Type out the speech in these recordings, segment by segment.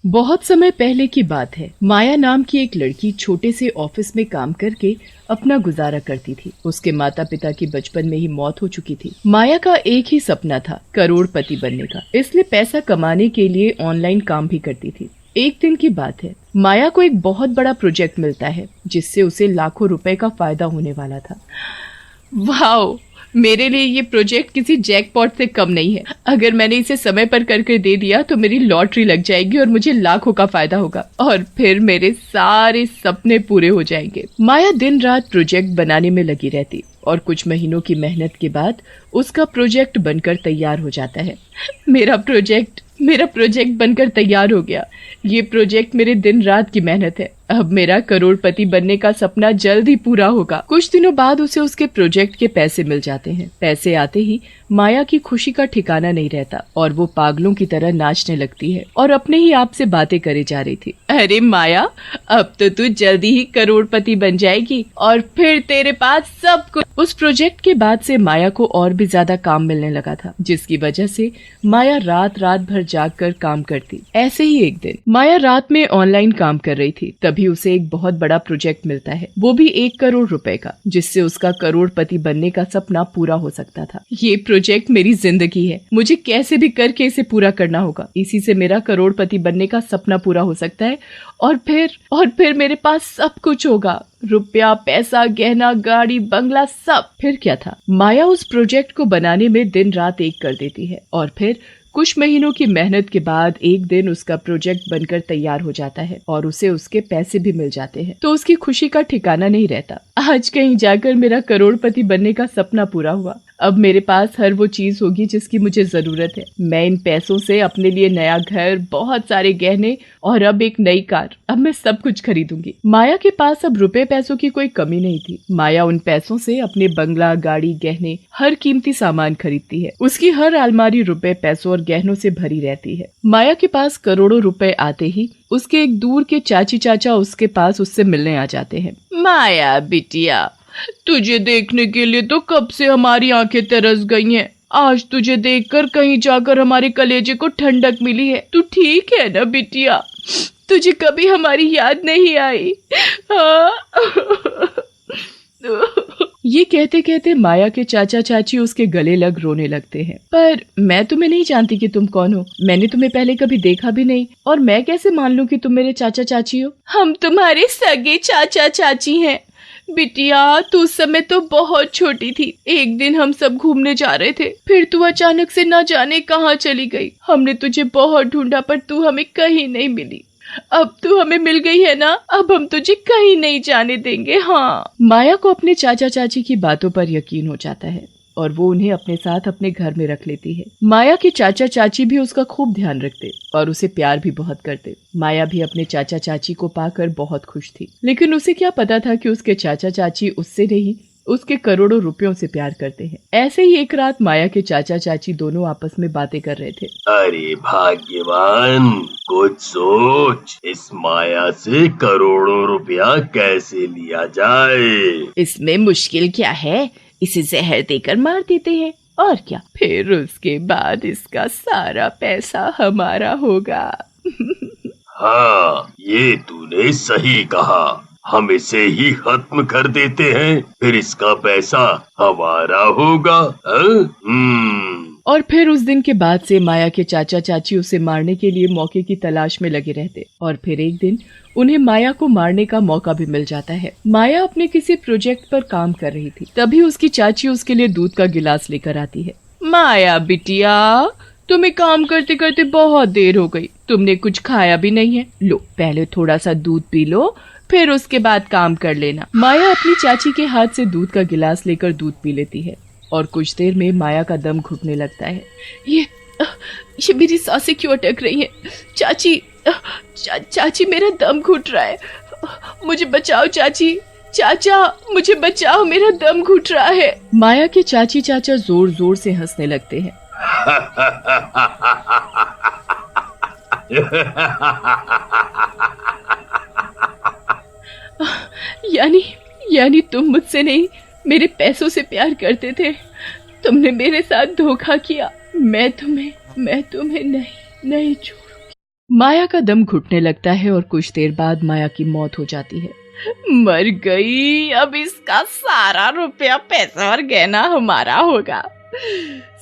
बहुत समय पहले की बात है। माया नाम की एक लड़की छोटे से ऑफिस में काम करके अपना गुजारा करती थी। उसके माता पिता की बचपन में ही मौत हो चुकी थी। माया का एक ही सपना था, करोड़पति बनने का। इसलिए पैसा कमाने के लिए ऑनलाइन काम भी करती थी। एक दिन की बात है, माया को एक बहुत बड़ा प्रोजेक्ट मिलता है जिससे उसे लाखों रुपए का फायदा होने वाला था। वाओ, मेरे लिए ये प्रोजेक्ट किसी जैकपॉट से कम नहीं है। अगर मैंने इसे समय पर करके दे दिया तो मेरी लॉटरी लग जाएगी और मुझे लाखों का फायदा होगा और फिर मेरे सारे सपने पूरे हो जाएंगे। माया दिन रात प्रोजेक्ट बनाने में लगी रहती और कुछ महीनों की मेहनत के बाद उसका प्रोजेक्ट बनकर तैयार हो जाता है। मेरा प्रोजेक्ट बनकर तैयार हो गया। ये प्रोजेक्ट मेरे दिन रात की मेहनत है। अब मेरा करोड़पति बनने का सपना जल्द ही पूरा होगा। कुछ दिनों बाद उसे उसके प्रोजेक्ट के पैसे मिल जाते हैं। पैसे आते ही माया की खुशी का ठिकाना नहीं रहता और वो पागलों की तरह नाचने लगती है और अपने ही आप से बातें करे जा रही थी। अरे माया, अब तो तू जल्दी ही करोड़पति बन जाएगी और फिर तेरे पास सब कुछ। उस प्रोजेक्ट के बाद से माया को और भी ज्यादा काम मिलने लगा था, जिसकी वजह से माया रात भर जागकर काम करती। ऐसे ही एक दिन माया रात में ऑनलाइन काम कर रही थी, तभी उसे एक बहुत बड़ा प्रोजेक्ट मिलता है, वो भी 1 करोड़ रुपए का, जिससे उसका करोड़पति बनने का सपना पूरा हो सकता था। ये प्रोजेक्ट मेरी जिंदगी है, मुझे कैसे भी करके इसे पूरा करना होगा। इसी से मेरा करोड़पति बनने का सपना पूरा हो सकता है और फिर मेरे पास सब कुछ होगा, रुपया, पैसा, गहना, गाड़ी, बंगला, सब। फिर क्या था, माया उस प्रोजेक्ट को बनाने में दिन रात एक कर देती है और फिर कुछ महीनों की मेहनत के बाद एक दिन उसका प्रोजेक्ट बनकर तैयार हो जाता है और उसे उसके पैसे भी मिल जाते हैं। तो उसकी खुशी का ठिकाना नहीं रहता। आज कहीं जाकर मेरा करोड़पति बनने का सपना पूरा हुआ। अब मेरे पास हर वो चीज होगी जिसकी मुझे जरूरत है। मैं इन पैसों से अपने लिए नया घर, बहुत सारे गहने और अब एक नई कार, अब मैं सब कुछ खरीदूंगी। माया के पास अब रुपए पैसों की कोई कमी नहीं थी। माया उन पैसों से अपने बंगला, गाड़ी, गहने, हर कीमती सामान खरीदती है। उसकी हर अलमारी रुपए, पैसों और गहनों से भरी रहती है। माया के पास करोड़ों रुपए आते ही उसके एक दूर के चाची चाचा उसके पास उससे मिलने आ जाते हैं। माया बिटिया, तुझे देखने के लिए तो कब से हमारी आंखें तरस गई हैं। आज तुझे देखकर कहीं जाकर हमारे कलेजे को ठंडक मिली है। तू ठीक है ना बिटिया? तुझे कभी हमारी याद नहीं आई? ये कहते कहते माया के चाचा चाची उसके गले लग रोने लगते हैं। पर मैं तुम्हें नहीं जानती कि तुम कौन हो। मैंने तुम्हें पहले कभी देखा भी नहीं और मैं कैसे मान लूं कि तुम मेरे चाचा चाची हो? हम तुम्हारे सगे चाचा चाची हैं। बिटिया, तू उस समय तो बहुत छोटी थी। एक दिन हम सब घूमने जा रहे थे, फिर तू अचानक से न जाने कहाँ चली गई। हमने तुझे बहुत ढूंढा पर तू हमें कहीं नहीं मिली। अब तू हमें मिल गई है ना, अब हम तुझे कहीं नहीं जाने देंगे। हाँ। माया को अपने चाचा चाची की बातों पर यकीन हो जाता है और वो उन्हें अपने साथ अपने घर में रख लेती है। माया के चाचा चाची भी उसका खूब ध्यान रखते और उसे प्यार भी बहुत करते। माया भी अपने चाचा चाची को पाकर बहुत खुश थी, लेकिन उसे क्या पता था कि उसके चाचा चाची उससे नहीं, उसके करोड़ों रुपयों से प्यार करते हैं। ऐसे ही एक रात माया के चाचा चाची दोनों आपस में बातें कर रहे थे। अरे भाग्यवान, कुछ सोच, इस माया से करोड़ों रुपया कैसे लिया जाए? इसमें मुश्किल क्या है, इसे जहर देकर मार देते हैं और क्या, फिर उसके बाद इसका सारा पैसा हमारा होगा। हाँ, ये तूने सही कहा। हम इसे ही खत्म कर देते हैं, फिर इसका पैसा हमारा होगा। और फिर उस दिन के बाद से माया के चाचा चाची उसे मारने के लिए मौके की तलाश में लगे रहते और फिर एक दिन उन्हें माया को मारने का मौका भी मिल जाता है। माया अपने किसी प्रोजेक्ट पर काम कर रही थी, तभी उसकी चाची उसके लिए दूध का गिलास लेकर आती है। माया बिटिया, तुम्हें काम करते करते बहुत देर हो गई, तुमने कुछ खाया भी नहीं है। लो, पहले थोड़ा सा दूध पी लो, फिर उसके बाद काम कर लेना। माया अपनी चाची के हाथ से दूध का गिलास लेकर दूध पी लेती है और कुछ देर में माया का दम घुटने लगता है। ये मेरी सांसें क्यों अटक रही हैं? चाची मेरा दम घुट रहा है। मुझे बचाओ चाची, चाचा मुझे बचाओ, मेरा दम घुट रहा है। माया के चाची चाचा जोर जोर से हंसने लगते हैं। यानी तुम मुझसे नहीं, मेरे पैसों से प्यार करते थे। तुमने मेरे साथ धोखा किया। मैं तुम्हें नहीं छोड़ूंगी। माया का दम घुटने लगता है और कुछ देर बाद माया की मौत हो जाती है। मर गई, अब इसका सारा रुपया पैसा और गहना हमारा होगा,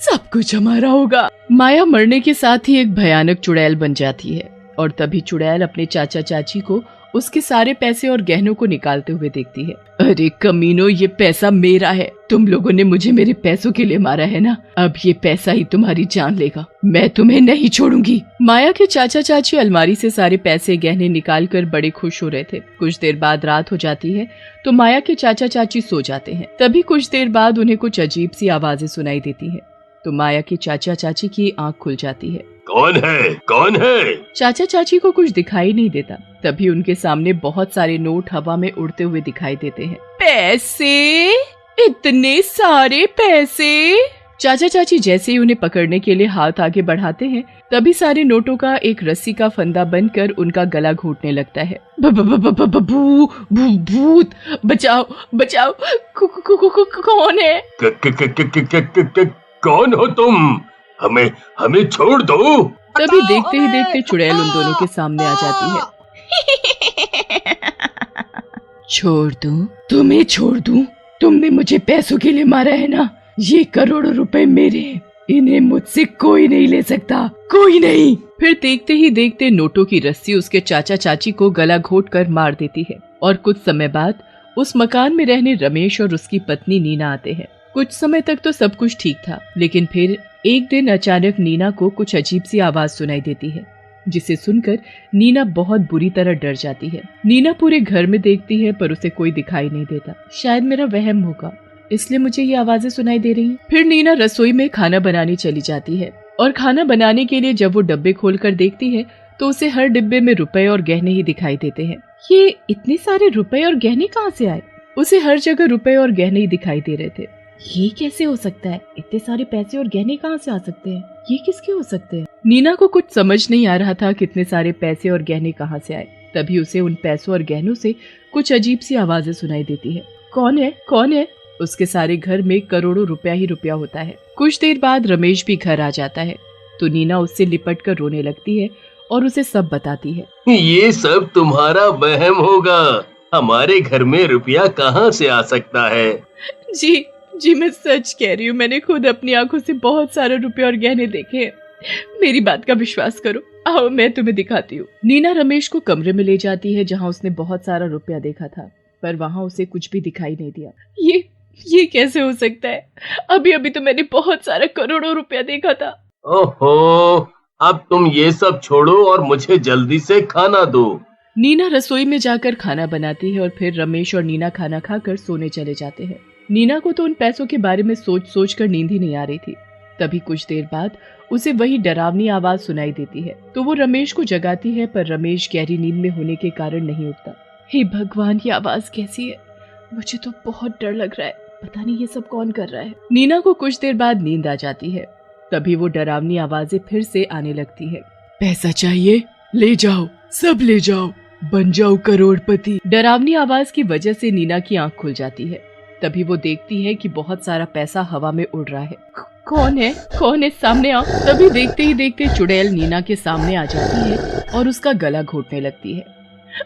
सब कुछ हमारा होगा। माया मरने के साथ ही एक भयानक चुड़ैल बन जाती है और तभी चुड़ैल अपने चाचा चाची को उसके सारे पैसे और गहनों को निकालते हुए देखती है। अरे कमीनो, ये पैसा मेरा है, तुम लोगों ने मुझे मेरे पैसों के लिए मारा है ना, अब ये पैसा ही तुम्हारी जान लेगा, मैं तुम्हें नहीं छोड़ूंगी। माया के चाचा चाची अलमारी से सारे पैसे गहने निकाल कर बड़े खुश हो रहे थे। कुछ देर बाद रात हो जाती है तो माया के चाचा चाची सो जाते हैं। तभी कुछ देर बाद उन्हें कुछ अजीब सी आवाजें सुनाई देती है तो माया के चाचा चाची की आंख खुल जाती है। कौन है, कौन है? चाचा चाची को कुछ दिखाई नहीं देता। तभी उनके सामने बहुत सारे नोट हवा में उड़ते हुए दिखाई देते हैं। पैसे, इतने सारे पैसे! चाचा चाची जैसे ही उन्हें पकड़ने के लिए हाथ आगे बढ़ाते हैं तभी सारे नोटों का एक रस्सी का फंदा बनकर उनका गला घोटने लगता है। भूत, बचाओ बचाओ, कौन है? कौन हो तुम? हमें छोड़ दो। तभी देखते ही देखते चुड़ैल उन दोनों के सामने आ जाती है। छोड़ दूं? तुम्हें छोड़ दूं? तुमने मुझे पैसों के लिए मारा है ना, ये करोड़ों रुपए मेरे हैं, इन्हें मुझसे कोई नहीं ले सकता, कोई नहीं। फिर देखते ही देखते नोटों की रस्सी उसके चाचा चाची को गला घोट कर मार देती है और कुछ समय बाद उस मकान में रहने रमेश और उसकी पत्नी नीना आते हैं। कुछ समय तक तो सब कुछ ठीक था, लेकिन फिर एक दिन अचानक नीना को कुछ अजीब सी आवाज सुनाई देती है, जिसे सुनकर नीना बहुत बुरी तरह डर जाती है। नीना पूरे घर में देखती है पर उसे कोई दिखाई नहीं देता। शायद मेरा वहम होगा, इसलिए मुझे ये आवाजें सुनाई दे रही हैं। फिर नीना रसोई में खाना बनाने चली जाती है और खाना बनाने के लिए जब वो डब्बे खोलकर देखती है तो उसे हर डिब्बे में रुपए और गहने ही दिखाई देते हैं। ये इतने सारे रुपए और गहने कहाँ से आए? उसे हर जगह रुपए और गहने ही दिखाई दे रहे थे। ये कैसे हो सकता है? इतने सारे पैसे और गहने कहाँ से आ सकते हैं? ये किसके हो सकते हैं? नीना को कुछ समझ नहीं आ रहा था कितने सारे पैसे और गहने कहाँ से आए। तभी उसे उन पैसों और गहनों से कुछ अजीब सी आवाजें सुनाई देती है। कौन है, कौन है? उसके सारे घर में करोड़ों रुपया ही रुपया होता है। कुछ देर बाद रमेश भी घर आ जाता है तो नीना उससे लिपट कर रोने लगती है और उसे सब बताती है। ये सब तुम्हारा वहम होगा, हमारे घर में रुपया कहाँ से आ सकता है? जी मैं सच कह रही हूँ, मैंने खुद अपनी आंखों से बहुत सारे रुपए और गहने देखे हैं, मेरी बात का विश्वास करो, आओ मैं तुम्हें दिखाती हूँ। नीना रमेश को कमरे में ले जाती है जहाँ उसने बहुत सारा रुपया देखा था, पर वहाँ उसे कुछ भी दिखाई नहीं दिया। ये कैसे हो सकता है? अभी तो मैंने बहुत सारा करोड़ों रुपया देखा था। ओहो, अब तुम ये सब छोड़ो और मुझे जल्दी से खाना दो। नीना रसोई में जाकर खाना बनाती है और फिर रमेश और नीना खाना खाकर सोने चले जाते हैं। नीना को तो उन पैसों के बारे में सोच कर नींद ही नहीं आ रही थी। तभी कुछ देर बाद उसे वही डरावनी आवाज सुनाई देती है तो वो रमेश को जगाती है, पर रमेश गहरी नींद में होने के कारण नहीं उठता। हे भगवान, ये आवाज कैसी है? मुझे तो बहुत डर लग रहा है, पता नहीं ये सब कौन कर रहा है। नीना को कुछ देर बाद नींद आ जाती है। तभी वो डरावनी आवाजें फिर से आने लगती है। पैसा चाहिए? ले जाओ, सब ले जाओ, बन जाओ करोड़पति। डरावनी आवाज की वजह से नीना की आंख खुल जाती है। तभी वो देखती है कि बहुत सारा पैसा हवा में उड़ रहा है। कौन है, सामने आओ। तभी देखते ही देखते चुड़ैल नीना के सामने आ जाती है और उसका गला घोटने लगती है।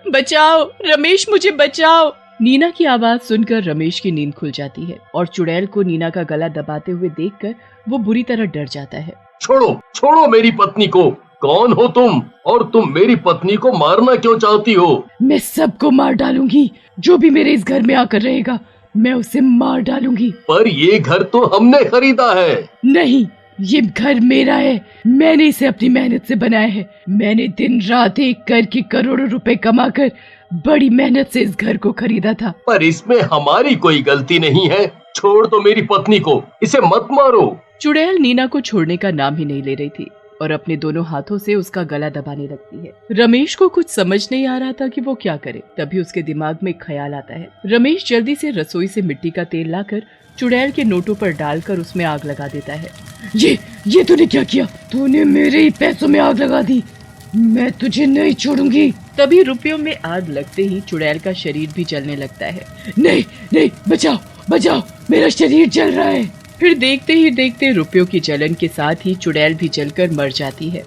बचाओ रमेश, मुझे बचाओ। नीना की आवाज सुनकर रमेश की नींद खुल जाती है और चुड़ैल को नीना का गला दबाते हुए देखकर वो बुरी तरह डर जाता है। छोड़ो मेरी पत्नी को, कौन हो तुम और तुम मेरी पत्नी को मारना क्यों चाहती हो? मैं सबको मार डालूंगी, जो भी मेरे इस घर में आकर रहेगा मैं उसे मार डालूंगी। पर ये घर तो हमने खरीदा है। नहीं, ये घर मेरा है, मैंने इसे अपनी मेहनत से बनाया है। मैंने दिन रात एक करके करोड़ों रुपए कमाकर बड़ी मेहनत से इस घर को खरीदा था। पर इसमें हमारी कोई गलती नहीं है, छोड़ दो मेरी पत्नी को, इसे मत मारो। चुड़ैल नीना को छोड़ने का नाम ही नहीं ले रही थी और अपने दोनों हाथों से उसका गला दबाने लगती है। रमेश को कुछ समझ नहीं आ रहा था कि वो क्या करे। तभी उसके दिमाग में एक ख्याल आता है। रमेश जल्दी से रसोई से मिट्टी का तेल लाकर चुड़ैल के नोटों पर डालकर उसमें आग लगा देता है। ये तूने क्या किया? तूने मेरे ही पैसों में आग लगा दी, मैं तुझे नहीं छोड़ूंगी। तभी रुपयों में आग लगते ही चुड़ैल का शरीर भी जलने लगता है। नहीं, बचाओ, मेरा शरीर जल रहा है। फिर देखते ही देखते रुपयों की जलन के साथ ही चुड़ैल भी जलकर मर जाती है।